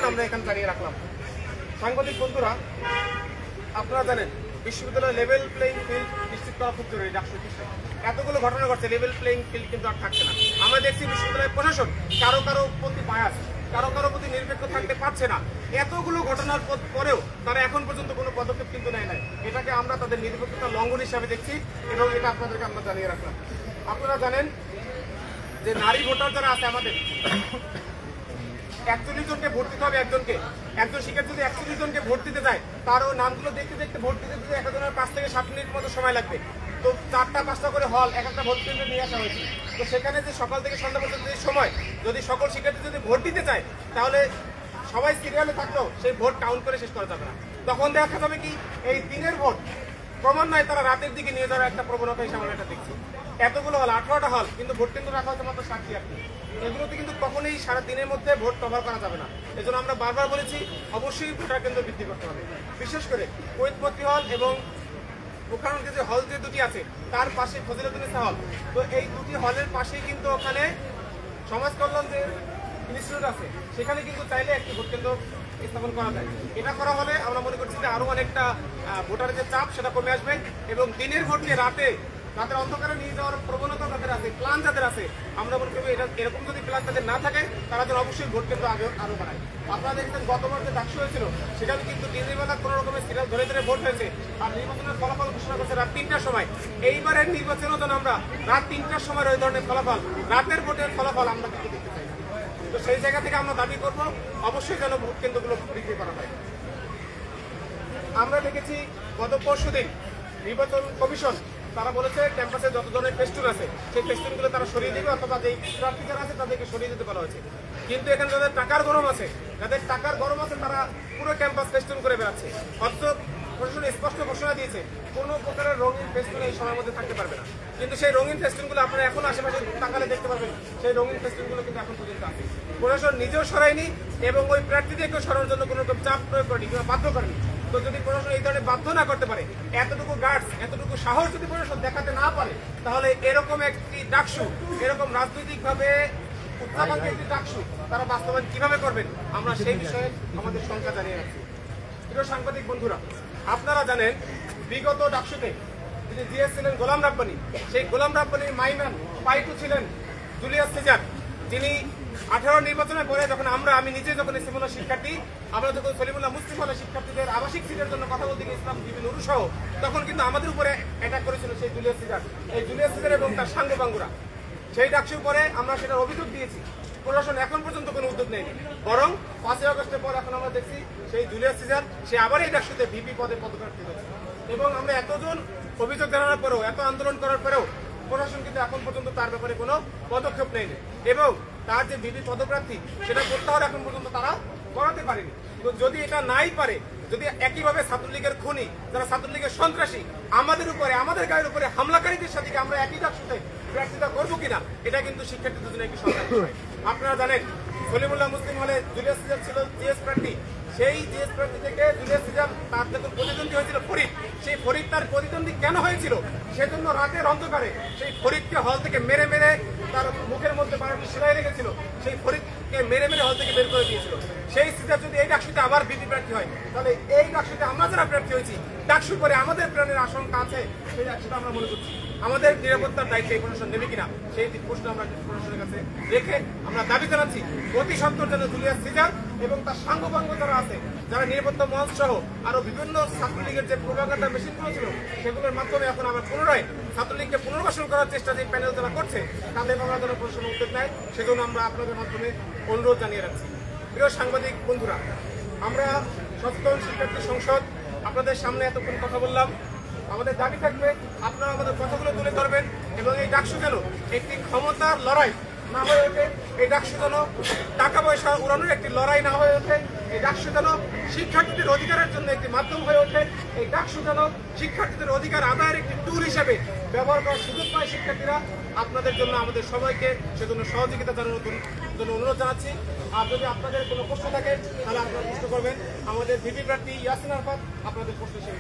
আহ্বান আমরা এখানে জানিয়ে রাখলাম। সাংবাদিক বন্ধুরা, আপনারা জানেন বিশ্ববিদ্যালয়ের লেভেল প্লেইং ফিল্ড নিশ্চিত করা খুব জরুরি। এতগুলো ঘটনা ঘটছে, লেভেল প্লেইং ফিল্ড কিন্তু আর থাকছে না। আমরা দেখছি বিশ্ববিদ্যালয়ের প্রশাসন কারো প্রতি বায়াস, কারো প্রতি নিরপেক্ষ থাকতে পারছে না। এতগুলো ঘটনার পরেও তারা এখন পর্যন্ত কোনো পদক্ষেপ কিন্তু নেয় নাই। এটাকে আমরা তাদের নিরপেক্ষতা লঙ্ঘন হিসাবে দেখছি এবং এটা আপনাদেরকে আমরা জানিয়ে রাখলাম। আপনারা জানেন যে নারী ভোটার যারা আছে আমাদের 41 জনকে ভোট দিতে হবে। একজন শিক্ষার্থী যদি 41 জনকে ভোট দিতে যায়, তারও নামগুলো দেখতে দেখতে ভোট দিতে দিতে একজনের 5 থেকে 7 মিনিট মতো সময় লাগবে। তো 4টা-5টা করে হল এক একটা ভোট কেন্দ্রে নিয়ে আসা হয়েছে। তো সেখানে যে সকাল থেকে সন্ধ্যা পর্যন্ত যে সময়, যদি সকল শিক্ষার্থী যদি ভোট দিতে চায়, তাহলে সবাই সিরিয়ালে থাকলেও সেই ভোট কাউন্ট করে শেষ করা যাবে না। তখন দেখা যাবে কি এই দিনের ভোট ক্রমান্বয়ে তারা রাতের দিকে নিয়ে যাওয়ার একটা প্রবণতা হিসেবে আমরা এটা দেখছি। এতগুলো হল, 18টা হল, কিন্তু ভোট কেন্দ্র রাখা হচ্ছে মাত্র 60-80। এগুলোতে কিন্তু কখনোই সারা দিনের মধ্যে ভোট কভার করা যাবে না। এজন্য আমরা বারবার বলেছি অবশ্যই ভোটার কেন্দ্র বৃদ্ধি করতে হবে। বিশেষ করে কৈতমতি হল এবং ওখানে যে হল যে দুটি আছে তার পাশে ফজিলাতুন্নেসা হল। তো এই দুটি হলের পাশেই কিন্তু ওখানে সমাজ কল্যাণ যে ইনস্টিটিউট আছে, সেখানে কিন্তু চাইলে একটি ভোট কেন্দ্র স্থাপন করা যায়। এটা করা হলে আমরা মনে করছি যে আরো অনেকটা ভোটারের যে চাপ সেটা কমে আসবে এবং দিনের ভোটকে রাতের অন্ধকারে নিয়ে যাওয়ার প্রবণতা যাদের আছে, প্ল্যান যাদের আছে, আমরা মনে করি এটা এরকম যদি প্ল্যান তাদের না থাকে তারা যেন অবশ্যই ভোট কেন্দ্র আরো বাড়ায়। আপনারা দেখছেন গতবার যে ডাকসু হয়েছিল সেখানে কিন্তু দিনের বেলা কোনো রকমের সিরিয়াল ধরে ধরে ভোট হয়েছে আর নির্বাচনের ফলাফল ঘোষণা করছে রাত 3টার সময়। এইবারের নির্বাচনও যেন আমরা রাত 3টার সময় ওই ধরনের ফলাফল, রাতের ভোটের ফলাফল আমরা কিন্তু দেখতে চাই। তো সেই জায়গা থেকে আমরা দাবি করব অবশ্যই যেন ভোট কেন্দ্রগুলো বৃদ্ধি করা হয়। আমরা দেখেছি গত পরশুদিন নির্বাচন কমিশন তারা বলেছে ক্যাম্পাসে যত ধরনের ফেস্টুন আছে সেই ফেস্টুনগুলো তারা সরিয়ে দিবে, অথবা যেই প্রার্থী যারা আছে তাদেরকে সরিয়ে দিতে বলা হয়েছে। কিন্তু এখানে যাদের টাকার গরম আছে তারা পুরো ক্যাম্পাস ফেস্টুন করে বেড়াচ্ছে। অথচ প্রশাসন স্পষ্ট ঘোষণা দিয়েছে কোনো প্রকারের রঙিন ফেস্টুন এই সময়ের মধ্যে থাকতে পারবে না। কিন্তু সেই রঙিন ফেস্টুনগুলো আপনারা এখন আশেপাশে তাকালে দেখতে পারবেন, সেই রঙিন ফেস্টুনগুলো কিন্তু এখন পর্যন্ত আছে। প্রশাসন নিজেও সরায়নি এবং ওই প্রার্থীদেরকেও সরানোর জন্য কোনো রকম চাপ প্রয়োগ করেনি কিংবা বাধ্য করেনি। তো যদি প্রশাসন এই ধরনের বাধ্য না করতে পারে, এতটুকু গার্ডস, এতটুকু সাহস যদি প্রশাসন দেখাতে না পারে, তাহলে এরকম একটি ডাকসু, এরকম রাজনৈতিকভাবে উত্থাপনকে একটি ডাকসু তারা বাস্তবায়ন কিভাবে করবেন, আমরা সেই বিষয়ে আমাদের শঙ্কা জানিয়ে রাখছি। প্রিয় সাংবাদিক বন্ধুরা, আপনারা জানেন বিগত ডাকসুতে যিনি জিএস ছিলেন গোলাম রাব্বানী, সেই গোলাম রাব্বানীর মাইমান পাইটু ছিলেন জুলিয়াস সিজার, যিনি 18 নির্বাচনের পরে যখন আমি নিজে যখন ইসলামুল্লাহ শিক্ষার্থী, আমরা যখন সলিমুল্লাহ মুসলিম হলের শিক্ষার্থীদের আবাসিক সিটের জন্য কথা বলতে গিয়েছিলাম বিভিন্ন সহ, তখন কিন্তু আমাদের উপরে অ্যাটাক করেছিল সেই জুলিয়াস সিজার, এবং তার সাঙ্গপাঙ্গুরা। সেই ডাকসুর পরে আমরা সেটার অভিযোগ দিয়েছি। প্রশাসন এখন পর্যন্ত কোনো উদ্যোগ নেয়নি, বরং 5 আগস্টের পর এখন আমরা দেখছি সেই জুলিয়াস সিজার সে আবার এই ডাকসুতে ভিপি পদে পদপ্রার্থী হয়েছে। এবং আমরা এতজন অভিযোগ জানানোর পরেও, এত আন্দোলন করার পরেও প্রশাসন কিন্তু এখন পর্যন্ত তার ব্যাপারে কোনো পদক্ষেপ নেয়নি এবং তার যে ভিপি পদপ্রার্থী সেটা প্রত্যাহার এখন পর্যন্ত তারা করাতে পারেনি। তো যদি এটা নাই পারে, যদি একইভাবে ছাত্রলীগের খুনি, যারা ছাত্রলীগের সন্ত্রাসী, আমাদের উপরে, আমাদের গায়ের উপরে হামলাকারীদের সাথে আমরা একই ডাকসুতে প্রার্থিতা করবো কিনা, এটা কিন্তু শিক্ষার্থীদের জন্য একটি সন্দেহ বিষয়। আপনারা জানেন সলিমুল্লাহ মুসলিম হলে জুলিয়াস সিজার ছিল জিএস প্রার্থী। সেই জিএস প্রার্থী থেকে জুলিয়াস সিজার তার যখন প্রতিদ্বন্দ্বী হয়েছিল ফরিদ, সেই ফরিদ তার প্রতিদ্বন্দ্বী কেন হয়েছিল, সেজন্য রাতের অন্ধকারে সেই ফরিদকে হল থেকে মেরে মেরে তার মুখের মধ্যে 12টি সেলাই রেখেছিল, সেই ফরিদকে মেরে মেরে হল থেকে বের করে দিয়েছিল। সেই সিজার যদি এই ডাকসুতে আবার বিপি প্রার্থী হয়, তাহলে এই ডাকসুতে আমরা যারা প্রার্থী হয়েছি, ডাকসু করে আমাদের প্রাণের আশঙ্কা আছে, সেই ডাকসুটা আমরা মনে করছি। আমাদের নিরাপত্তার দায়িত্ব এই প্রশাসন নেবে কিনা সেই প্রশ্ন আমরা প্রশাসনের কাছে রেখে আমরা দাবি জানাচ্ছি অতি সত্বর যেন জুলিয়াস সিজার এবং তার সাঙ্গপাঙ্গ যারা আছে, যারা নিরাপত্তা মঞ্চ সহ আরো বিভিন্ন ছাত্রলীগের যে প্রোপাগান্ডা মেশিনগুলো ছিল, সেগুলোর মাধ্যমে এখন আবার পুনরায় ছাত্রলীগকে পুনর্বাসন করার চেষ্টা যে প্যানেল যারা করছে, তাদের ব্যাপারে যেন প্রশাসন উদ্যোগ নেয়, সেজন্য আমরা আপনাদের মাধ্যমে অনুরোধ জানিয়ে রাখছি। প্রিয় সাংবাদিক বন্ধুরা, আমরা সচেতন শিক্ষার্থী সংসদ আপনাদের সামনে এতক্ষণ কথা বললাম। আমাদের দাবি থাকবে আপনারা আমাদের কথাগুলো তুলে ধরবেন এবং এই ডাকসু যেন একটি ক্ষমতার লড়াই না হয়ে ওঠে, এই ডাকসু যেন টাকা পয়সা উড়ানোর একটি লড়াই না হয়ে ওঠে, এই ডাকসু যেন শিক্ষার্থীদের অধিকারের জন্য একটি মাধ্যম হয়ে ওঠে, এই ডাকসু যেন শিক্ষার্থীদের অধিকার আদায়ের একটি টুল হিসেবে ব্যবহার করার সুযোগ পায় শিক্ষার্থীরা। আপনাদের জন্য আমাদের সবাইকে সেজন্য সহযোগিতা জানানোর জন্য অনুরোধ জানাচ্ছি। আর যদি আপনাদের কোনো প্রশ্ন থাকে তাহলে আপনারা প্রশ্ন করবেন। আমাদের ভিপি প্রার্থী ইয়াসিন আরাফাত আপনাদের প্রশ্ন শেষ।